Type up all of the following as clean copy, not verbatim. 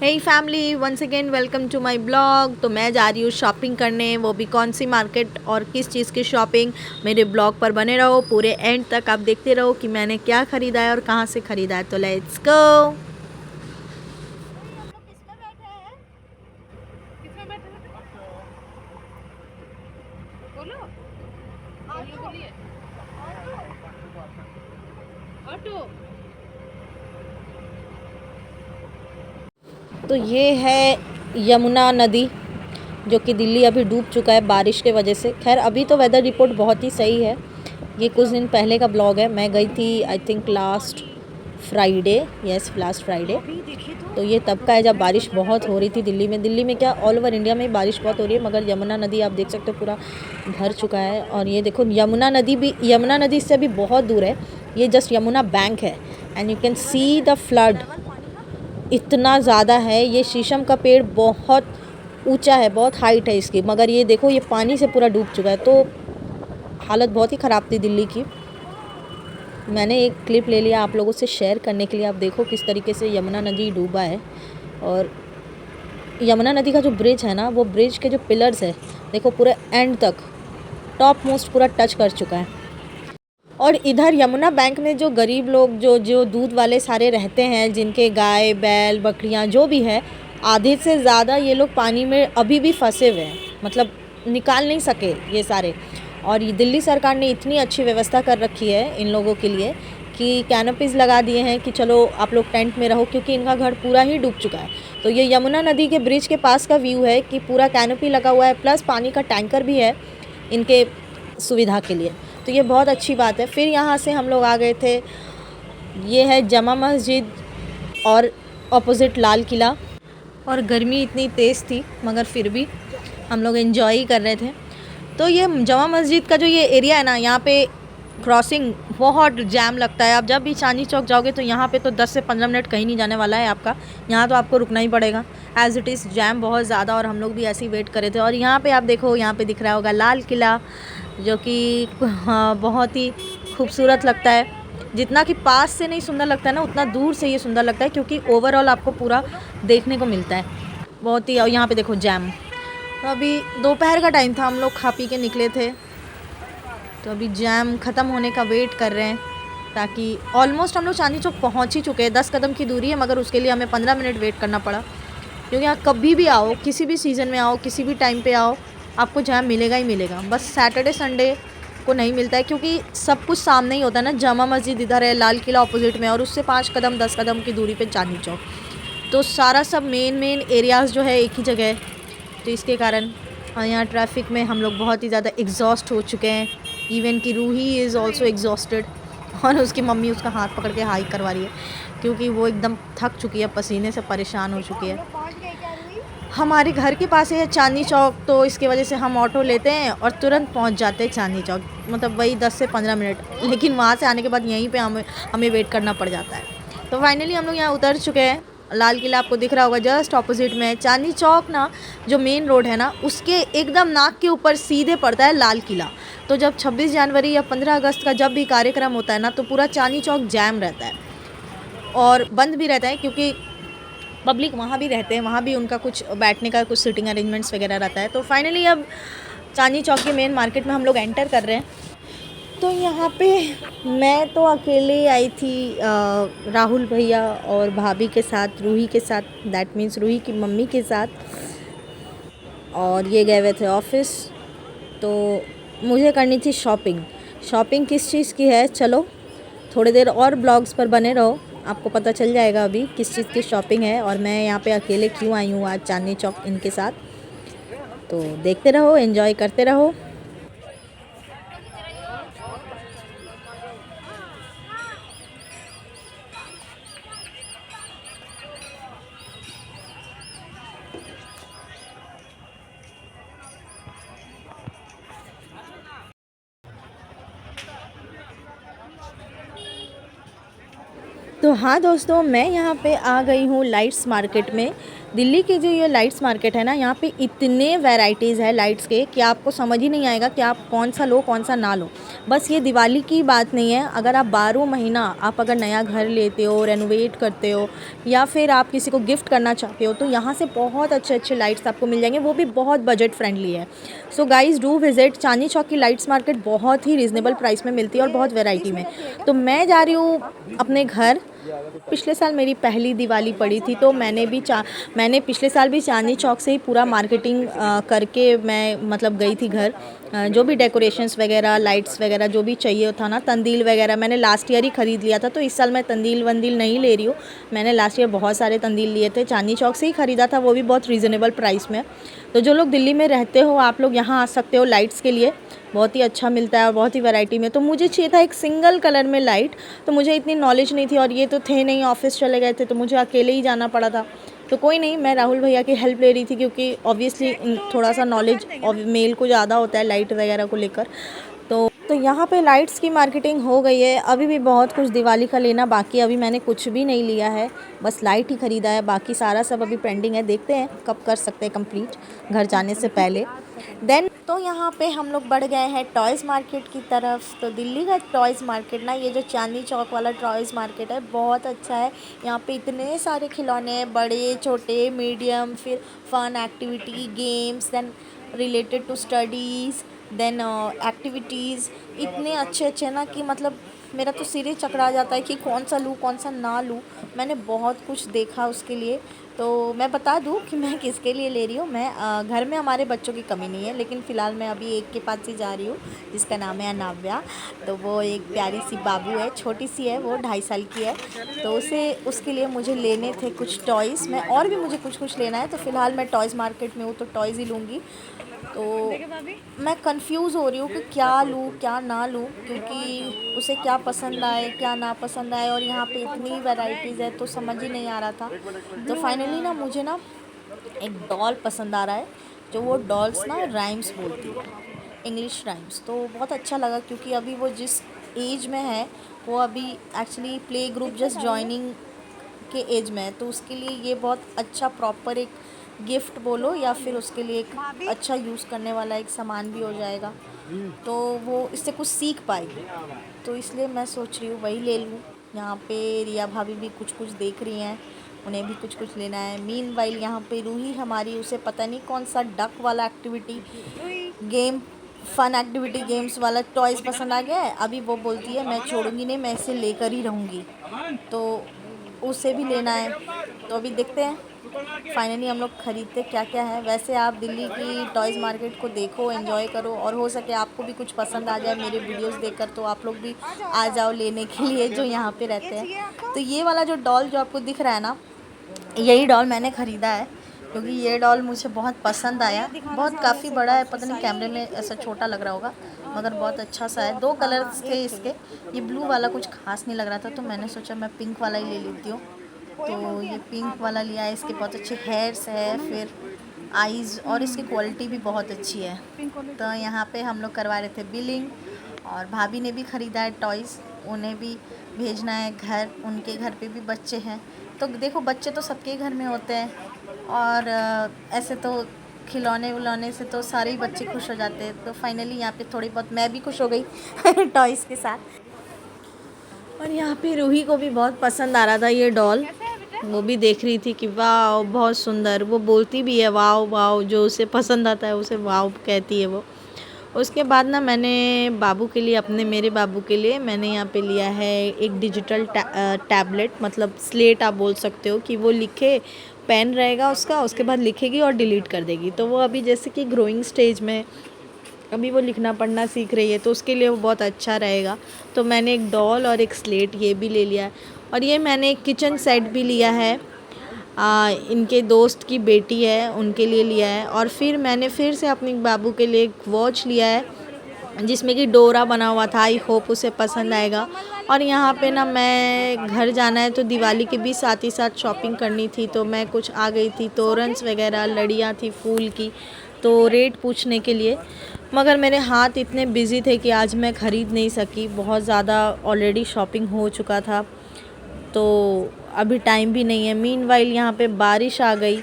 Hey family, once again welcome to my blog. तो मैं जा रही हूँ शॉपिंग करने, वो भी कौन सी मार्केट और किस चीज़ की शॉपिंग। मेरे ब्लॉग पर बने रहो, पूरे एंड तक आप देखते रहो कि मैंने क्या ख़रीदा है और कहाँ से ख़रीदा है। तो लेट्स गो। तो ये है यमुना नदी, जो कि दिल्ली अभी डूब चुका है बारिश के वजह से। खैर अभी तो वेदर रिपोर्ट बहुत ही सही है। ये कुछ दिन पहले का ब्लॉग है, मैं गई थी I think last Friday. Last Friday. तो ये तब का है जब बारिश बहुत हो रही थी दिल्ली में। दिल्ली में क्या, ऑल ओवर इंडिया में बारिश बहुत हो रही है, मगर यमुना नदी आप देख सकते हो पूरा भर चुका है। और ये देखो यमुना नदी इससे अभी बहुत दूर है। ये जस्ट यमुना बैंक है and you can see the flood. इतना ज़्यादा है। ये शीशम का पेड़ बहुत ऊंचा है, बहुत हाइट है इसकी, मगर ये देखो ये पानी से पूरा डूब चुका है। तो हालत बहुत ही ख़राब थी दिल्ली की। मैंने एक क्लिप ले लिया आप लोगों से शेयर करने के लिए। आप देखो किस तरीके से यमुना नदी डूबा है। और यमुना नदी का जो ब्रिज है ना, वो ब्रिज के जो पिलर्स है देखो पूरे एंड तक, टॉप मोस्ट पूरा टच कर चुका है। और इधर यमुना बैंक में जो गरीब लोग, जो जो दूध वाले सारे रहते हैं, जिनके गाय बैल बकरियां जो भी है, आधे से ज़्यादा ये लोग पानी में अभी भी फंसे हुए हैं, मतलब निकाल नहीं सके ये सारे। और ये दिल्ली सरकार ने इतनी अच्छी व्यवस्था कर रखी है इन लोगों के लिए कि कैनोपीज़ लगा दिए हैं कि चलो आप लोग टेंट में रहो, क्योंकि इनका घर पूरा ही डूब चुका है। तो ये यमुना नदी के ब्रिज के पास का व्यू है कि पूरा कैनोपी लगा हुआ है, प्लस पानी का टैंकर भी है इनके सुविधा के लिए। तो ये बहुत अच्छी बात है। फिर यहाँ से हम लोग आ गए थे, ये है जमा मस्जिद और ऑपोजिट लाल किला। और गर्मी इतनी तेज़ थी मगर फिर भी हम लोग एंजॉय ही कर रहे थे। तो ये जमा मस्जिद का जो ये एरिया है ना, यहाँ पे क्रॉसिंग बहुत जैम लगता है। आप जब भी चांदनी चौक जाओगे तो यहाँ पे तो 10 से 15 मिनट कहीं नहीं जाने वाला है आपका। यहाँ तो आपको रुकना ही पड़ेगा एज़ इट इज़, जैम बहुत ज़्यादा। और हम लोग भी ऐसे ही वेट कर रहे थे। और यहाँ पे आप देखो, यहाँ पे दिख रहा होगा लाल किला, जो कि हाँ बहुत ही खूबसूरत लगता है। जितना कि पास से नहीं सुंदर लगता है ना, उतना दूर से ये सुंदर लगता है, क्योंकि ओवरऑल आपको पूरा देखने को मिलता है बहुत ही। और यहाँ पे देखो जैम। तो अभी दोपहर का टाइम था, हम लोग खा पी के निकले थे। तो अभी जैम ख़त्म होने का वेट कर रहे हैं, ताकि ऑलमोस्ट हम लोग चांदनी चौक पहुँच ही चुके हैं। 10 कदम की दूरी है, मगर उसके लिए हमें 15 मिनट वेट करना पड़ा। क्योंकि यहाँ कभी भी आओ, किसी भी सीज़न में आओ, किसी भी टाइम पे आओ, आपको जैम मिलेगा ही मिलेगा। बस सैटरडे संडे को नहीं मिलता है, क्योंकि सब कुछ सामने ही होता है ना। जमा मस्जिद इधर है, लाल किला ऑपोजिट में, और उससे 5 कदम 10 कदम की दूरी पे चांदनी चौक। तो सारा सब मेन एरियाज़ जो है एक ही जगह है। तो इसके कारण यहाँ ट्रैफिक में हम लोग बहुत ही ज़्यादा एग्जॉस्ट हो चुके हैं। इवन कि रूही इज़ ऑल्सो एग्जॉस्टेड, और उसकी मम्मी उसका हाथ पकड़ के हाई करवा रही है, क्योंकि वो एकदम थक चुकी है, पसीने से परेशान हो चुकी है। हमारे घर के पास है चांदनी चौक, तो इसकी वजह से हम ऑटो लेते हैं और तुरंत पहुंच जाते हैं चांदनी चौक। मतलब वही 10 से 15 मिनट, लेकिन वहाँ से आने के बाद यहीं पे हमें वेट करना पड़ जाता है। तो फाइनली हम लोग यहाँ उतर चुके हैं। लाल किला आपको दिख रहा होगा, जस्ट ऑपोजिट में है चांदनी चौक ना। जो मेन रोड है ना, उसके एकदम नाक के ऊपर सीधे पड़ता है लाल किला। तो जब 26 जनवरी या 15 अगस्त का जब भी कार्यक्रम होता है ना, तो पूरा चांदनी चौक जैम रहता है और बंद भी रहता है, क्योंकि पब्लिक वहाँ भी रहते हैं, वहाँ भी उनका कुछ बैठने का कुछ सिटिंग अरेंजमेंट्स वगैरह रहता है। तो फाइनली अब चांदनी चौक की मेन मार्केट में हम लोग एंटर कर रहे हैं। तो यहाँ पे मैं तो अकेले आई थी, राहुल भैया और भाभी के साथ, रूही के साथ, दैट मीन्स रूही की मम्मी के साथ। और ये गए हुए थे ऑफिस। तो मुझे करनी थी शॉपिंग। शॉपिंग किस चीज़ की है, चलो थोड़ी देर और ब्लॉग्स पर बने रहो, आपको पता चल जाएगा अभी किस चीज़ की शॉपिंग है और मैं यहाँ पे अकेले क्यों आई हूँ आज चांदनी चौक इनके साथ। तो देखते रहो, एंजॉय करते रहो। तो हाँ दोस्तों, मैं यहाँ पे आ गई हूँ लाइट्स मार्केट में। दिल्ली की जो ये लाइट्स मार्केट है ना, यहाँ पे इतने वैराइटीज़ है लाइट्स के कि आपको समझ ही नहीं आएगा कि आप कौन सा लो कौन सा ना लो। बस ये दिवाली की बात नहीं है, अगर आप 12 महीना आप अगर नया घर लेते हो, रेनोवेट करते हो या फिर आप किसी को गिफ्ट करना चाहते हो, तो यहाँ से बहुत अच्छे अच्छे लाइट्स आपको मिल जाएंगे, वो भी बहुत बजट फ्रेंडली है। So guys do visit Chandni Chowk की लाइट्स मार्केट, बहुत ही रीज़नेबल प्राइस में मिलती है और बहुत वेराइटी में। तो मैं जा रही हूँ अपने घर। पिछले साल मेरी पहली दिवाली पड़ी थी, तो मैंने पिछले साल भी चांदनी चौक से ही पूरा मार्केटिंग करके मैं मतलब गई थी घर। जो भी डेकोरेशंस वगैरह, लाइट्स वगैरह जो भी चाहिए था ना, तंदील वगैरह मैंने लास्ट ईयर ही ख़रीद लिया था, तो इस साल मैं तंदील वंदील नहीं ले रही हूँ। मैंने लास्ट ईयर बहुत सारे तंदील लिए थे, चांदनी चौक से ही ख़रीदा था, वो भी बहुत रीज़नेबल प्राइस में। तो जो लोग दिल्ली में रहते हो, आप लोग यहाँ आ सकते हो लाइट्स के लिए, बहुत ही अच्छा मिलता है और बहुत ही वैरायटी में। तो मुझे चाहिए था एक सिंगल कलर में लाइट, तो मुझे इतनी नॉलेज नहीं थी और ये तो थे नहीं, ऑफिस चले गए थे, तो मुझे अकेले ही जाना पड़ा था। तो कोई नहीं, मैं राहुल भैया की हेल्प ले रही थी, क्योंकि ऑब्वियसली थोड़ा सा नॉलेज मेल को ज़्यादा होता है लाइट वगैरह को लेकर। तो यहाँ पे लाइट्स की मार्केटिंग हो गई है। अभी भी बहुत कुछ दिवाली का लेना बाकी, अभी मैंने कुछ भी नहीं लिया है, बस लाइट ही ख़रीदा है, बाकी सारा सब अभी पेंडिंग है। देखते हैं कब कर सकते हैं कंप्लीट घर जाने से पहले। देन तो यहाँ पे हम लोग बढ़ गए हैं टॉयज़ मार्केट की तरफ। तो दिल्ली का टॉयज़ मार्केट ना, ये जो चांदनी चौक वाला टॉयज़ मार्केट है, बहुत अच्छा है। यहाँ पे इतने सारे खिलौने हैं, बड़े छोटे मीडियम, फिर fun activity games, then related to studies, then activities, इतने अच्छे अच्छे ना कि मतलब मेरा तो सिर ही चकरा जाता है कि कौन सा लूँ कौन सा ना लूँ। मैंने बहुत कुछ देखा उसके लिए। तो मैं बता दूँ कि मैं किसके लिए ले रही हूँ। मैं घर में हमारे बच्चों की कमी नहीं है, लेकिन फ़िलहाल मैं अभी एक के पास ही जा रही हूँ, जिसका नाम है अनाव्या। तो वो एक प्यारी सी बाबू है, छोटी सी है, वो 2.5 साल की है। तो उसके लिए मुझे लेने थे कुछ टॉयज़ में, और भी मुझे कुछ लेना है। तो फ़िलहाल मैं टॉयज़ मार्केट में हूँ, तो टॉयज़ ही लूँगी। तो मैं कंफ्यूज हो रही हूँ कि क्या लूँ क्या ना लूँ, क्योंकि उसे क्या पसंद आए क्या ना पसंद आए, और यहाँ पे इतनी वैराइटीज़ है तो समझ ही नहीं आ रहा था। तो फाइनली ना मुझे ना एक डॉल पसंद आ रहा है, जो वो डॉल्स ना राइम्स बोलती है, इंग्लिश राइम्स। तो बहुत अच्छा लगा, क्योंकि अभी वो जिस एज में है, वो अभी actually play group just joining के एज में है, तो उसके लिए ये बहुत अच्छा प्रॉपर एक गिफ्ट बोलो या फिर उसके लिए एक अच्छा यूज़ करने वाला एक सामान भी हो जाएगा, तो वो इससे कुछ सीख पाएगी। तो इसलिए मैं सोच रही हूँ वही ले लूँ। यहाँ पे रिया भाभी भी कुछ कुछ देख रही हैं, उन्हें भी कुछ कुछ लेना है। मीनवाइल यहाँ पे रूही हमारी, उसे पता नहीं कौन सा डक वाला activity game, fun activity games वाला टॉयज़ पसंद आ गया है। अभी वो बोलती है मैं छोड़ूंगी नहीं, मैं इसे लेकर ही रहूँगी, तो उसे भी लेना है। तो अभी देखते हैं फाइनली हम लोग ख़रीदते क्या क्या है। वैसे आप दिल्ली की टॉयज़ मार्केट को देखो, एंजॉय करो, और हो सके आपको भी कुछ पसंद आ जाए मेरे वीडियोस देखकर, तो आप लोग भी आ जाओ लेने के लिए, जो यहाँ पे रहते हैं। तो ये वाला जो डॉल जो आपको दिख रहा है ना, यही डॉल मैंने ख़रीदा है, क्योंकि ये डॉल मुझे बहुत पसंद आया। बहुत काफ़ी बड़ा है, पता नहीं कैमरे में ऐसा छोटा लग रहा होगा, मगर बहुत अच्छा सा है। 2 कलर्स थे इसके, ये ब्लू वाला कुछ खास नहीं लग रहा था, तो मैंने सोचा मैं पिंक वाला ही ले लेती हूँ। तो ये पिंक वाला लिया है। इसके बहुत अच्छे हेयर्स है, फिर आईज़, और इसकी क्वालिटी भी बहुत अच्छी है। तो यहाँ पे हम लोग करवा रहे थे बिलिंग, और भाभी ने भी ख़रीदा है टॉयज़, उन्हें भी भेजना है घर, उनके घर पे भी बच्चे हैं। तो देखो, बच्चे तो सबके घर में होते हैं, और ऐसे तो खिलौने विलौने से तो सारे ही बच्चे खुश हो जाते हैं। तो फाइनली यहाँ पे थोड़ी बहुत मैं भी खुश हो गई टॉयज़ के साथ। और यहाँ पे रूही को भी बहुत पसंद आ रहा था ये डॉल, वो भी देख रही थी कि वाह बहुत सुंदर, वो बोलती भी है वाव वाव, जो उसे पसंद आता है उसे वाव कहती है वो। उसके बाद ना मैंने बाबू के लिए, मेरे बाबू के लिए मैंने यहाँ पे लिया है एक डिजिटल टैबलेट, मतलब स्लेट आप बोल सकते हो, कि वो लिखे, पेन रहेगा उसका, उसके बाद लिखेगी और डिलीट कर देगी। तो वो अभी जैसे कि ग्रोइंग स्टेज में, अभी वो लिखना पढ़ना सीख रही है, तो उसके लिए वो बहुत अच्छा रहेगा। तो मैंने एक डॉल और एक स्लेट ये भी ले लिया है। और ये मैंने एक किचन सेट भी लिया है, इनके दोस्त की बेटी है उनके लिए लिया है। और फिर मैंने फिर से अपने बाबू के लिए एक वॉच लिया है, जिसमें कि डोरा बना हुआ था, आई होप उसे पसंद आएगा। और यहाँ पे ना मैं घर जाना है, तो दिवाली के भी साथ ही साथ शॉपिंग करनी थी, तो मैं कुछ आ गई थी, तोरन्स वगैरह, लड़ियाँ थी फूल की, तो रेट पूछने के लिए। मगर मेरे हाथ इतने बिज़ी थे कि आज मैं ख़रीद नहीं सकी, बहुत ज़्यादा ऑलरेडी शॉपिंग हो चुका था। तो अभी टाइम भी नहीं है। मीनवाइल यहाँ पे बारिश आ गई,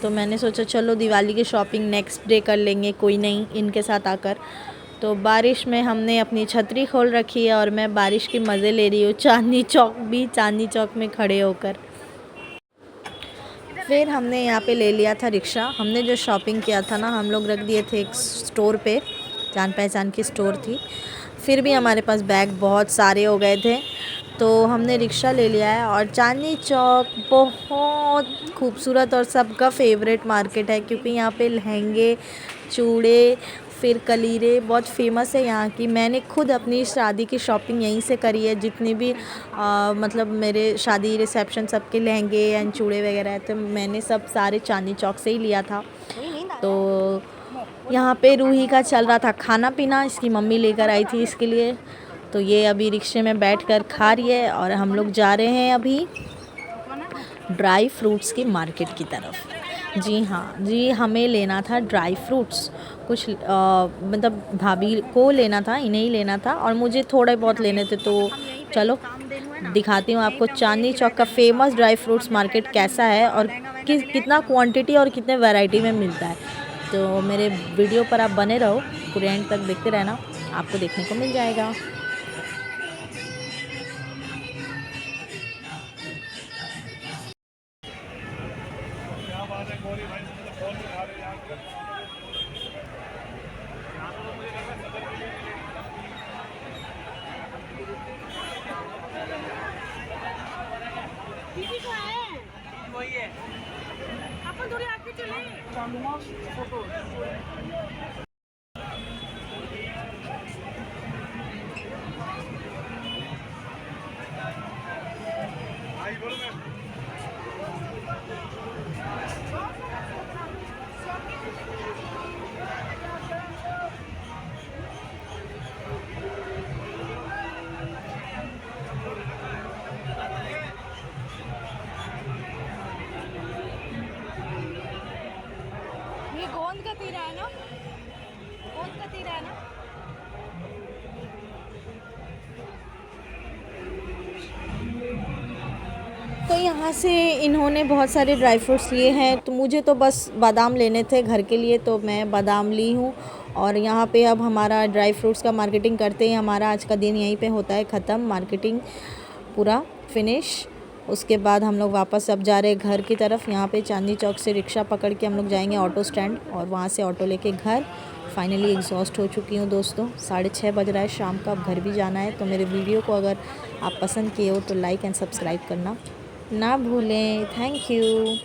तो मैंने सोचा चलो दिवाली की शॉपिंग नेक्स्ट डे कर लेंगे, कोई नहीं इनके साथ आकर। तो बारिश में हमने अपनी छतरी खोल रखी है और मैं बारिश के मज़े ले रही हूँ, चांदनी चौक में खड़े होकर। फिर हमने यहाँ पे ले लिया था रिक्शा। हमने जो शॉपिंग किया था ना, हम लोग रख दिए थे एक स्टोर पे, जान पहचान की स्टोर थी। फिर भी हमारे पास बैग बहुत सारे हो गए थे, तो हमने रिक्शा ले लिया है। और चांदनी चौक बहुत खूबसूरत और सबका फेवरेट मार्केट है, क्योंकि यहाँ पे लहंगे, चूड़े, फिर कलीरे बहुत फेमस है यहाँ की। मैंने खुद अपनी शादी की शॉपिंग यहीं से करी है। जितने भी मतलब मेरे शादी रिसेप्शन सबके लहंगे एंड चूड़े वगैरह है, तो मैंने सब सारे चांदनी चौक से ही लिया था। तो यहाँ पे रूही का चल रहा था खाना पीना, इसकी मम्मी लेकर आई थी इसके लिए। तो ये अभी रिक्शे में बैठकर खा रही है और हम लोग जा रहे हैं अभी ड्राई फ्रूट्स की मार्केट की तरफ। जी हाँ जी, हमें लेना था ड्राई फ्रूट्स कुछ, मतलब भाभी को लेना था, इन्हें ही लेना था और मुझे थोड़े बहुत लेने थे। तो चलो दिखाती हूँ आपको चांदनी चौक का फेमस ड्राई फ्रूट्स मार्केट कैसा है और कितना क्वांटिटी और कितने वैरायटी में मिलता है। तो मेरे वीडियो पर आप बने रहो, पूरे एंड तक देखते रहना, आपको देखने को मिल जाएगा। अपन थोड़ी आगे चले। ये गोंद का तीरा है ना, गोंद का तीरा है ना। तो यहाँ से इन्होंने बहुत सारे ड्राई फ्रूट्स लिए हैं, तो मुझे तो बस बादाम लेने थे घर के लिए, तो मैं बादाम ली हूँ। और यहाँ पे अब हमारा ड्राई फ्रूट्स का मार्केटिंग करते ही हमारा आज का दिन यहीं पे होता है ख़त्म, मार्केटिंग पूरा फिनिश। उसके बाद हम लोग वापस अब जा रहे हैं घर की तरफ। यहाँ पे चांदनी चौक से रिक्शा पकड़ के हम लोग जाएंगे ऑटो स्टैंड और वहाँ से ऑटो लेके घर। फाइनली एग्जॉस्ट हो चुकी हूँ दोस्तों, 6:30 बज रहा है शाम का, अब घर भी जाना है। तो मेरे वीडियो को अगर आप पसंद किए हो तो लाइक एंड सब्सक्राइब करना ना भूलें। Thank you.